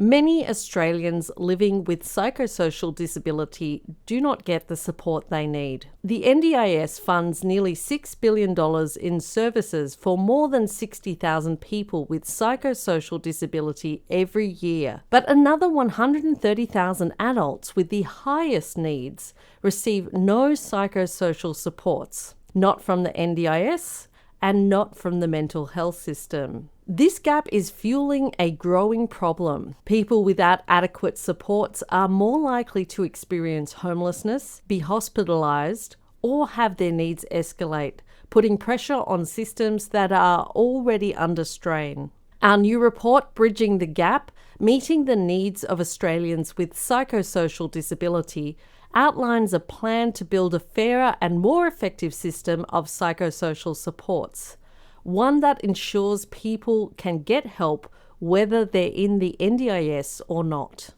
Many Australians living with psychosocial disability do not get the support they need. The NDIS funds nearly $6 billion in services for more than 60,000 people with psychosocial disability every year. But another 130,000 adults with the highest needs receive no psychosocial supports, not from the NDIS and not from the mental health system. This gap is fueling a growing problem. People without adequate supports are more likely to experience homelessness, be hospitalized, or have their needs escalate, putting pressure on systems that are already under strain. Our new report, Bridging the Gap, Meeting the Needs of Australians with Psychosocial Disability, outlines a plan to build a fairer and more effective system of psychosocial supports, one that ensures people can get help whether they're in the NDIS or not.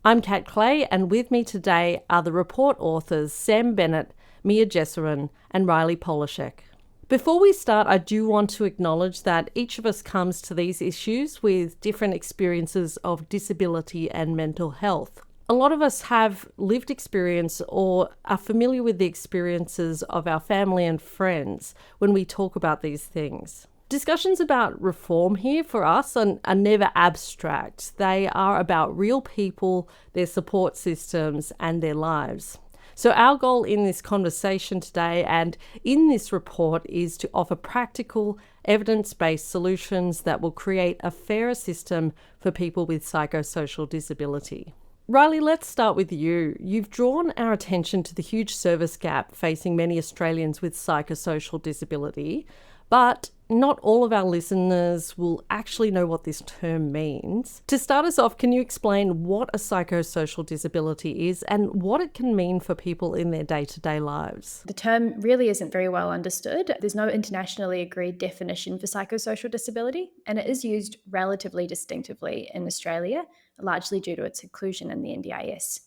I'm Kat Clay, and with me today are the report authors Sam Bennett, Mia Jessurun, and Reilly Polaschek. Before we start, I do want to acknowledge that each of us comes to these issues with different experiences of disability and mental health. A lot of us have lived experience or are familiar with the experiences of our family and friends when we talk about these things. Discussions about reform here for us are never abstract. They are about real people, their support systems, and their lives. So our goal in this conversation today and in this report is to offer practical, evidence-based solutions that will create a fairer system for people with psychosocial disability. Reilly, let's start with you. You've drawn our attention to the huge service gap facing many Australians with psychosocial disability, but not all of our listeners will actually know what this term means. To start us off, can you explain what a psychosocial disability is and what it can mean for people in their day-to-day lives? The term really isn't very well understood. There's no internationally agreed definition for psychosocial disability, and it is used relatively distinctively in Australia, largely due to its inclusion in the NDIS.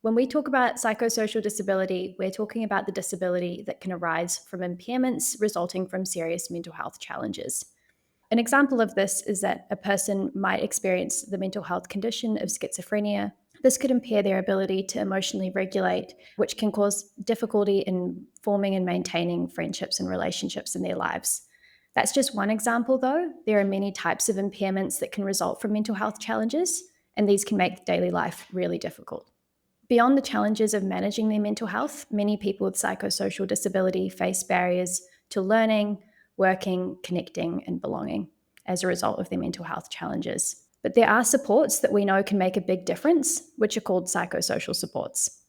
When we talk about psychosocial disability, we're talking about the disability that can arise from impairments resulting from serious mental health challenges. An example of this is that a person might experience the mental health condition of schizophrenia. This could impair their ability to emotionally regulate, which can cause difficulty in forming and maintaining friendships and relationships in their lives. That's just one example, though. There are many types of impairments that can result from mental health challenges, and these can make daily life really difficult. Beyond the challenges of managing their mental health, many people with psychosocial disability face barriers to learning, working, connecting, and belonging as a result of their mental health challenges. But there are supports that we know can make a big difference, which are called psychosocial supports.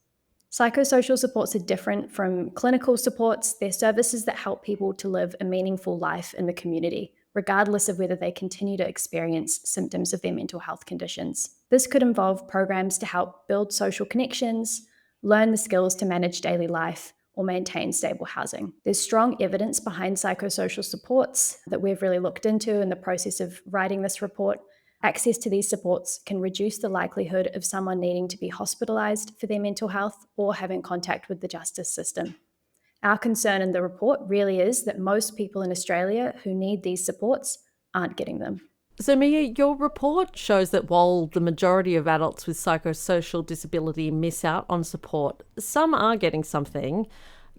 Psychosocial supports are different from clinical supports. They're services that help people to live a meaningful life in the community, regardless of whether they continue to experience symptoms of their mental health conditions. This could involve programs to help build social connections, learn the skills to manage daily life, or maintain stable housing. There's strong evidence behind psychosocial supports that we've really looked into in the process of writing this report. Access to these supports can reduce the likelihood of someone needing to be hospitalized for their mental health or having contact with the justice system. Our concern in the report really is that most people in Australia who need these supports aren't getting them. So Mia, your report shows that while the majority of adults with psychosocial disability miss out on support, some are getting something.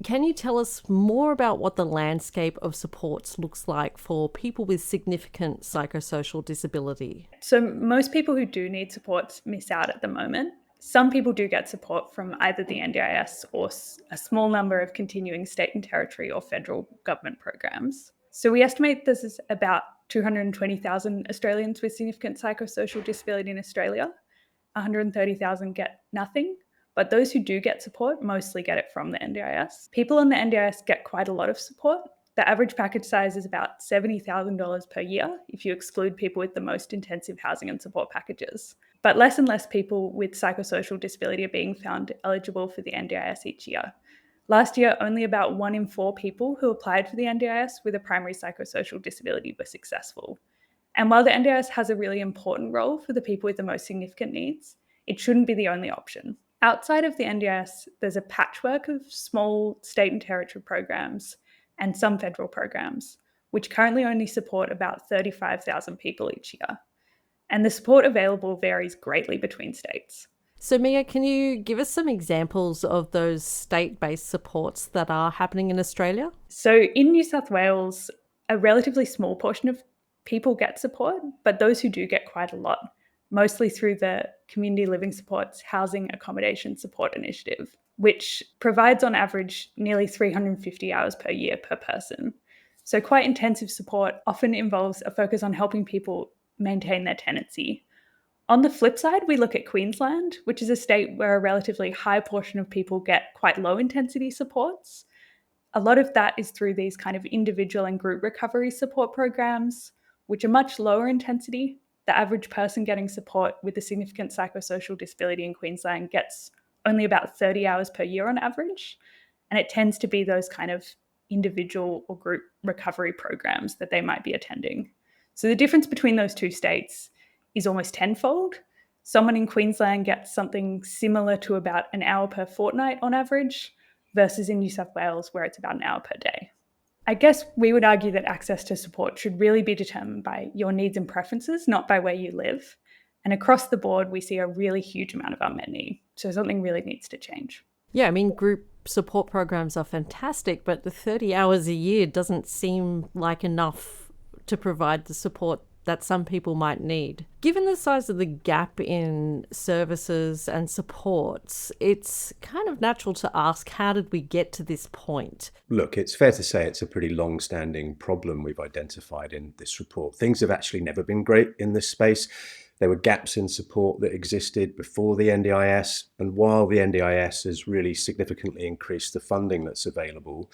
Can you tell us more about what the landscape of supports looks like for people with significant psychosocial disability? So most people who do need supports miss out at the moment. Some people do get support from either the NDIS or a small number of continuing state and territory or federal government programs. So we estimate this is about 220,000 Australians with significant psychosocial disability in Australia. 130,000 get nothing, but those who do get support mostly get it from the NDIS. People on the NDIS get quite a lot of support. The average package size is about $70,000 per year if you exclude people with the most intensive housing and support packages. But less and less people with psychosocial disability are being found eligible for the NDIS each year. Last year, only about 1 in 4 people who applied for the NDIS with a primary psychosocial disability were successful. And while the NDIS has a really important role for the people with the most significant needs, it shouldn't be the only option. Outside of the NDIS, there's a patchwork of small state and territory programs and some federal programs, which currently only support about 35,000 people each year. And the support available varies greatly between states. So, Mia, can you give us some examples of those state-based supports that are happening in Australia? So in New South Wales, a relatively small portion of people get support, but those who do get quite a lot, mostly through the Community Living Supports Housing Accommodation Support Initiative, which provides on average nearly 350 hours per year per person. So quite intensive support often involves a focus on helping people maintain their tenancy. On the flip side, we look at Queensland, which is a state where a relatively high portion of people get quite low intensity supports. A lot of that is through these kind of individual and group recovery support programs, which are much lower intensity. The average person getting support with a significant psychosocial disability in Queensland gets only about 30 hours per year on average. And it tends to be those kind of individual or group recovery programs that they might be attending. So the difference between those two states is almost tenfold. Someone in Queensland gets something similar to about an hour per fortnight on average, versus in New South Wales, where it's about an hour per day. I guess we would argue that access to support should really be determined by your needs and preferences, not by where you live. And across the board, we see a really huge amount of unmet need. So something really needs to change. Yeah, I mean, group support programs are fantastic, but the 30 hours a year doesn't seem like enough to provide the support that some people might need. Given the size of the gap in services and supports, it's kind of natural to ask, how did we get to this point? Look, it's fair to say it's a pretty long-standing problem we've identified in this report. Things have actually never been great in this space. There were gaps in support that existed before the NDIS, and while the NDIS has really significantly increased the funding that's available,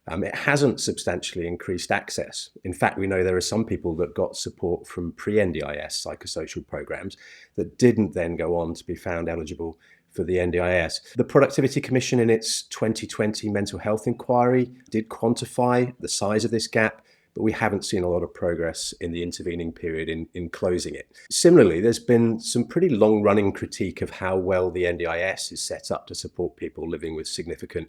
it hasn't substantially increased access. In fact, we know there are some people that got support from pre-NDIS psychosocial programs that didn't then go on to be found eligible for the NDIS. The Productivity Commission in its 2020 mental health inquiry did quantify the size of this gap, but we haven't seen a lot of progress in the intervening period in closing it. Similarly, there's been some pretty long-running critique of how well the NDIS is set up to support people living with significant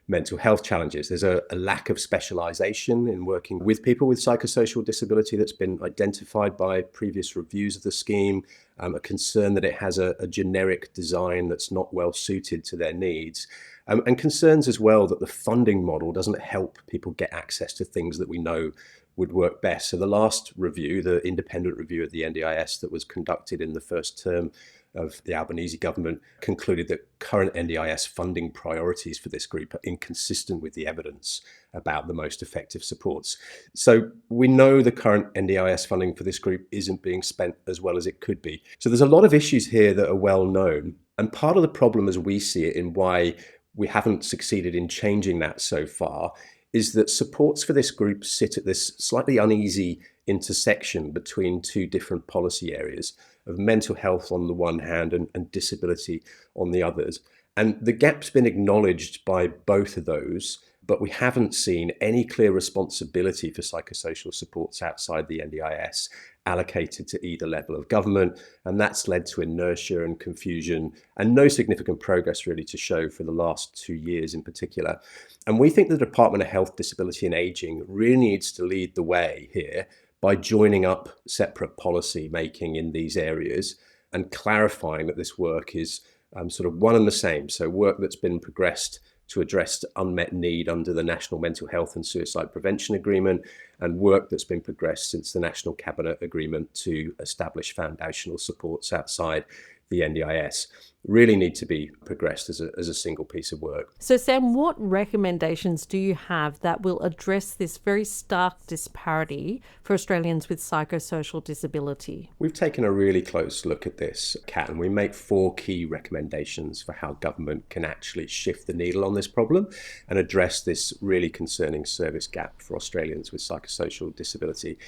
mental health challenges. There's a lack of specialization in working with people with psychosocial disability that's been identified by previous reviews of the scheme, a concern that it has a generic design that's not well suited to their needs, and concerns as well that the funding model doesn't help people get access to things that we know would work best. So the last review, the independent review of the NDIS that was conducted in the first term of the Albanese government, concluded that current NDIS funding priorities for this group are inconsistent with the evidence about the most effective supports. So we know the current NDIS funding for this group isn't being spent as well as it could be. So there's a lot of issues here that are well known. And part of the problem as we see it in why we haven't succeeded in changing that so far is that supports for this group sit at this slightly uneasy intersection between two different policy areas of mental health on the one hand and disability on the others. And the gap's been acknowledged by both of those, but we haven't seen any clear responsibility for psychosocial supports outside the NDIS allocated to either level of government, and that's led to inertia and confusion and no significant progress really to show for the last 2 years in particular. And we think the Department of Health, Disability and Ageing really needs to lead the way here by joining up separate policy making in these areas and clarifying that this work is sort of one and the same. So work that's been progressed to address unmet need under the National Mental Health and Suicide Prevention Agreement, and work that's been progressed since the National Cabinet Agreement to establish foundational supports outside the NDIS, really need to be progressed as a single piece of work. So Sam, what recommendations do you have that will address this very stark disparity for Australians with psychosocial disability? We've taken a really close look at this, Kat, and we make 4 key recommendations for how government can actually shift the needle on this problem and address this really concerning service gap for Australians with psychosocial disability.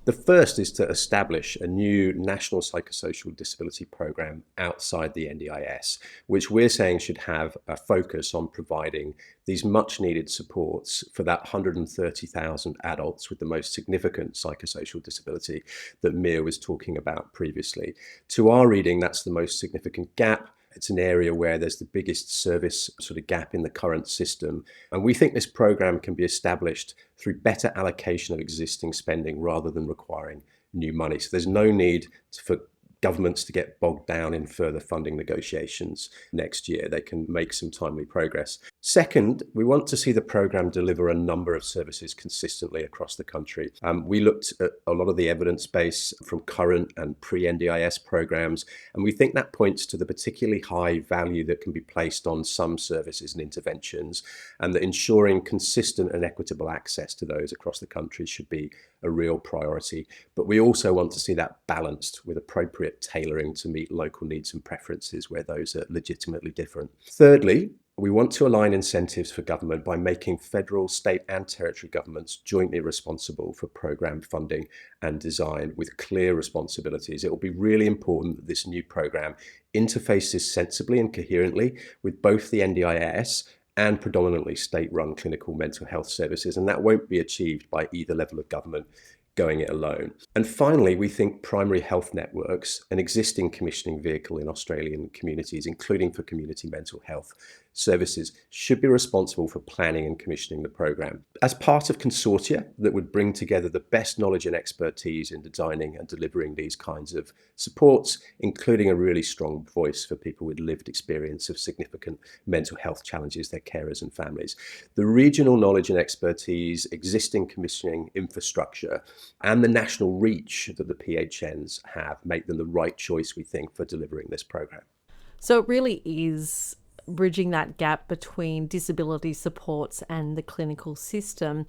The first is to establish a new national psychosocial disability program outside the NDIS, which we're saying should have a focus on providing these much needed supports for that 130,000 adults with the most significant psychosocial disability that Mia was talking about previously. To our reading, that's the most significant gap. It's an area where there's the biggest service sort of gap in the current system. And we think this program can be established through better allocation of existing spending rather than requiring new money. So there's no need for governments to get bogged down in further funding negotiations next year. They can make some timely progress. Second, we want to see the programme deliver a number of services consistently across the country. We looked at a lot of the evidence base from current and pre-NDIS programmes, and we think that points to the particularly high value that can be placed on some services and interventions, and that ensuring consistent and equitable access to those across the country should be a real priority. But we also want to see that balanced with appropriate tailoring to meet local needs and preferences where those are legitimately different. Thirdly, we want to align incentives for government by making federal, state and territory governments jointly responsible for programme funding and design with clear responsibilities. It will be really important that this new programme interfaces sensibly and coherently with both the NDIS and predominantly state-run clinical mental health services, and that won't be achieved by either level of government going it alone. And finally, we think primary health networks, an existing commissioning vehicle in Australian communities, including for community mental health services, should be responsible for planning and commissioning the programme. As part of consortia that would bring together the best knowledge and expertise in designing and delivering these kinds of supports, including a really strong voice for people with lived experience of significant mental health challenges, their carers and families. The regional knowledge and expertise, existing commissioning infrastructure, and the national reach that the PHNs have make them the right choice, we think, for delivering this programme. So it really is bridging that gap between disability supports and the clinical system.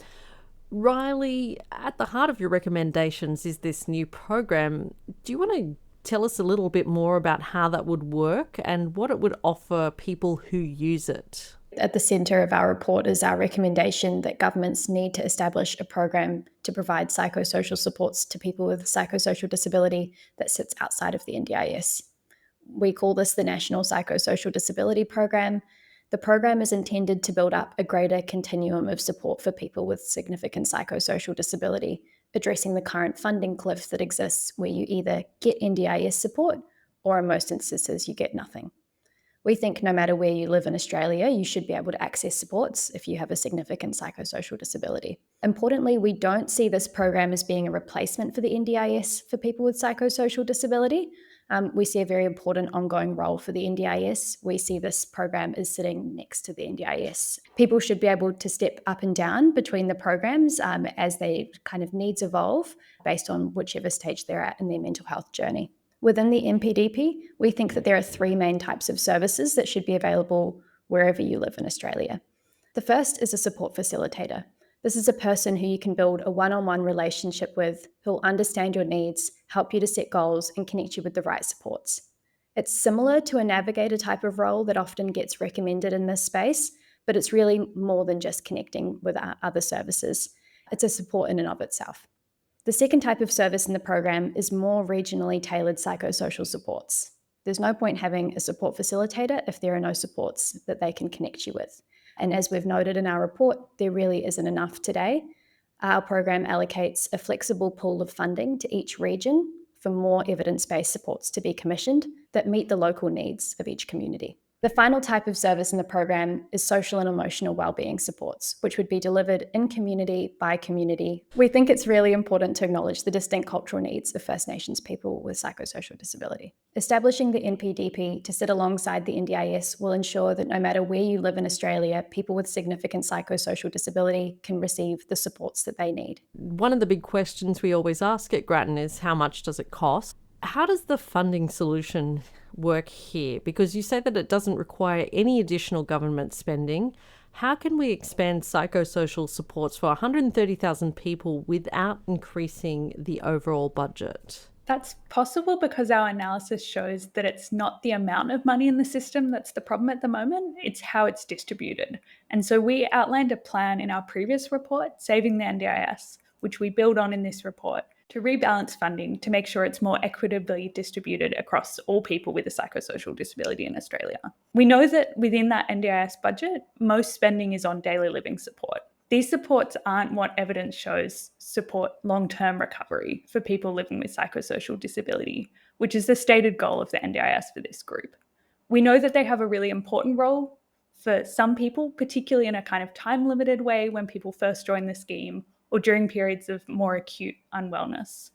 Reilly, at the heart of your recommendations is this new program. Do you want to tell us a little bit more about how that would work and what it would offer people who use it? At the centre of our report is our recommendation that governments need to establish a program to provide psychosocial supports to people with psychosocial disability that sits outside of the NDIS. We call this the National Psychosocial Disability Program. The program is intended to build up a greater continuum of support for people with significant psychosocial disability, addressing the current funding cliff that exists where you either get NDIS support or in most instances you get nothing. We think no matter where you live in Australia, you should be able to access supports if you have a significant psychosocial disability. Importantly, we don't see this program as being a replacement for the NDIS for people with psychosocial disability. We see a very important ongoing role for the NDIS. We see this program as sitting next to the NDIS. People should be able to step up and down between the programs as their kind of needs evolve based on whichever stage they're at in their mental health journey. Within the NPDP, we think that there are three main types of services that should be available wherever you live in Australia. The first is a support facilitator. This is a person who you can build a one-on-one relationship with, who will understand your needs, help you to set goals, and connect you with the right supports. It's similar to a navigator type of role that often gets recommended in this space, but it's really more than just connecting with other services. It's a support in and of itself. The second type of service in the program is more regionally tailored psychosocial supports. There's no point having a support facilitator if there are no supports that they can connect you with. And as we've noted in our report, there really isn't enough today. Our program allocates a flexible pool of funding to each region for more evidence-based supports to be commissioned that meet the local needs of each community. The final type of service in the program is social and emotional wellbeing supports, which would be delivered in community by community. We think it's really important to acknowledge the distinct cultural needs of First Nations people with psychosocial disability. Establishing the NPDP to sit alongside the NDIS will ensure that no matter where you live in Australia, people with significant psychosocial disability can receive the supports that they need. One of the big questions we always ask at Grattan is how much does it cost? How does the funding solution work here? Because you say that it doesn't require any additional government spending. How can we expand psychosocial supports for 130,000 people without increasing the overall budget? That's possible because our analysis shows that it's not the amount of money in the system that's the problem at the moment, it's how it's distributed. And so we outlined a plan in our previous report, Saving the NDIS, which we build on in this report, to rebalance funding to make sure it's more equitably distributed across all people with a psychosocial disability in Australia. We know that within that NDIS budget, most spending is on daily living support. These supports aren't what evidence shows support long-term recovery for people living with psychosocial disability, which is the stated goal of the NDIS for this group. We know that they have a really important role for some people, particularly in a kind of time-limited way when people first join the scheme or during periods of more acute unwellness.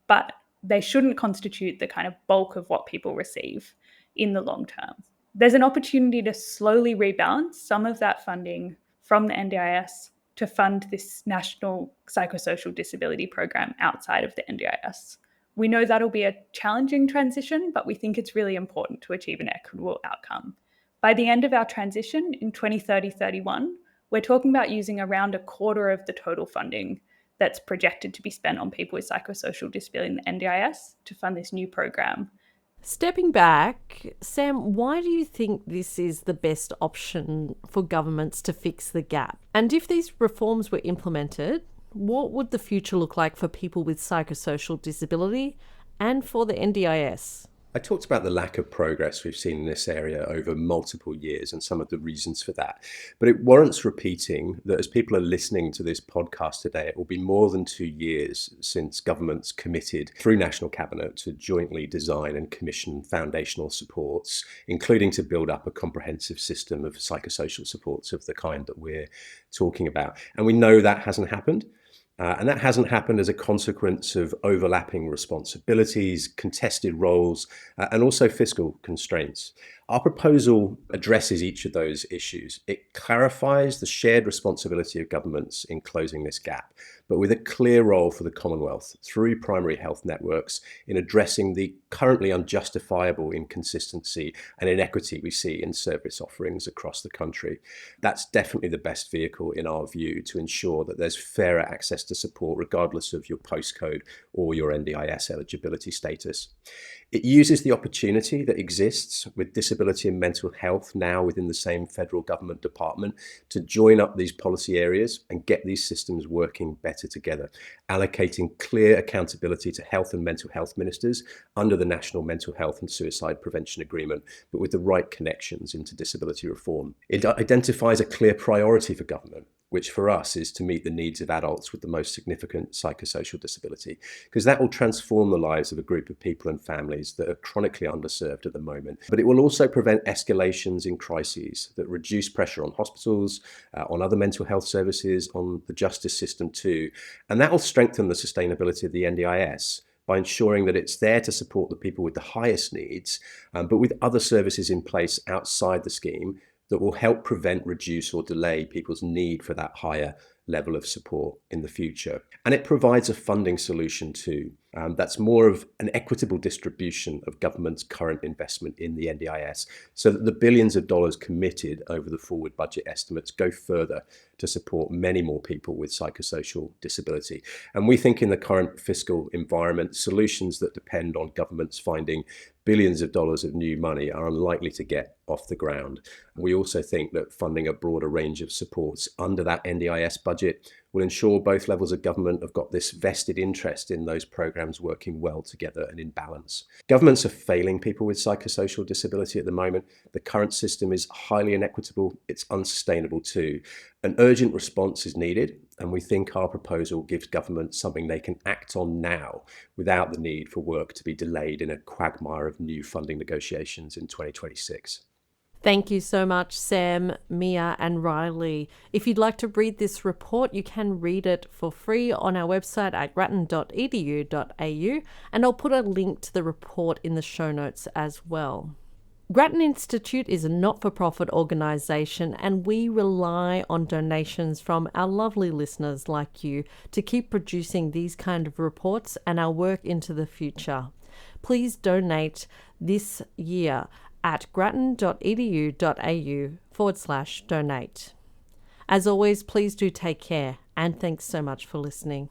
But they shouldn't constitute the kind of bulk of what people receive in the long term. There's an opportunity to slowly rebalance some of that funding from the NDIS to fund this national psychosocial disability program outside of the NDIS. We know that'll be a challenging transition, but we think it's really important to achieve an equitable outcome. By the end of our transition in 2030-31, we're talking about using around a quarter of the total funding that's projected to be spent on people with psychosocial disability in the NDIS to fund this new program. Stepping back, Sam, why do you think this is the best option for governments to fix the gap? And if these reforms were implemented, what would the future look like for people with psychosocial disability and for the NDIS? I talked about the lack of progress we've seen in this area over multiple years and some of the reasons for that. But it warrants repeating that as people are listening to this podcast today, it will be more than 2 years since governments committed through National Cabinet to jointly design and commission foundational supports, including to build up a comprehensive system of psychosocial supports of the kind that we're talking about. And we know that hasn't happened. And that hasn't happened as a consequence of overlapping responsibilities, contested roles, and also fiscal constraints. Our proposal addresses each of those issues. It clarifies the shared responsibility of governments in closing this gap, but with a clear role for the Commonwealth through primary health networks in addressing the currently unjustifiable inconsistency and inequity we see in service offerings across the country. That's definitely the best vehicle in our view to ensure that there's fairer access to support regardless of your postcode or your NDIS eligibility status. It uses the opportunity that exists with disability and mental health now within the same federal government department to join up these policy areas and get these systems working better together, allocating clear accountability to health and mental health ministers under the National Mental Health and Suicide Prevention Agreement, but with the right connections into disability reform. It identifies a clear priority for government, which for us is to meet the needs of adults with the most significant psychosocial disability, because that will transform the lives of a group of people and families that are chronically underserved at the moment. But it will also prevent escalations in crises that reduce pressure on hospitals, on other mental health services, on the justice system too. And that will strengthen the sustainability of the NDIS by ensuring that it's there to support the people with the highest needs, but with other services in place outside the scheme that will help prevent, reduce or delay people's need for that higher level of support in the future. And it provides a funding solution too. That's more of an equitable distribution of government's current investment in the NDIS so that the billions of dollars committed over the forward budget estimates go further to support many more people with psychosocial disability. And we think in the current fiscal environment, solutions that depend on governments finding billions of dollars of new money are unlikely to get off the ground. We also think that funding a broader range of supports under that NDIS budget will ensure both levels of government have got this vested interest in those programs working well together and in balance. Governments are failing people with psychosocial disability at the moment. The current system is highly inequitable. It's unsustainable too. An urgent response is needed, and we think our proposal gives government something they can act on now without the need for work to be delayed in a quagmire of new funding negotiations in 2026. Thank you so much, Sam, Mia and Reilly. If you'd like to read this report, you can read it for free on our website at grattan.edu.au, and I'll put a link to the report in the show notes as well. Grattan Institute is a not-for-profit organisation, and we rely on donations from our lovely listeners like you to keep producing these kind of reports and our work into the future. Please donate this year at grattan.edu.au/donate. As always, please do take care, and thanks so much for listening.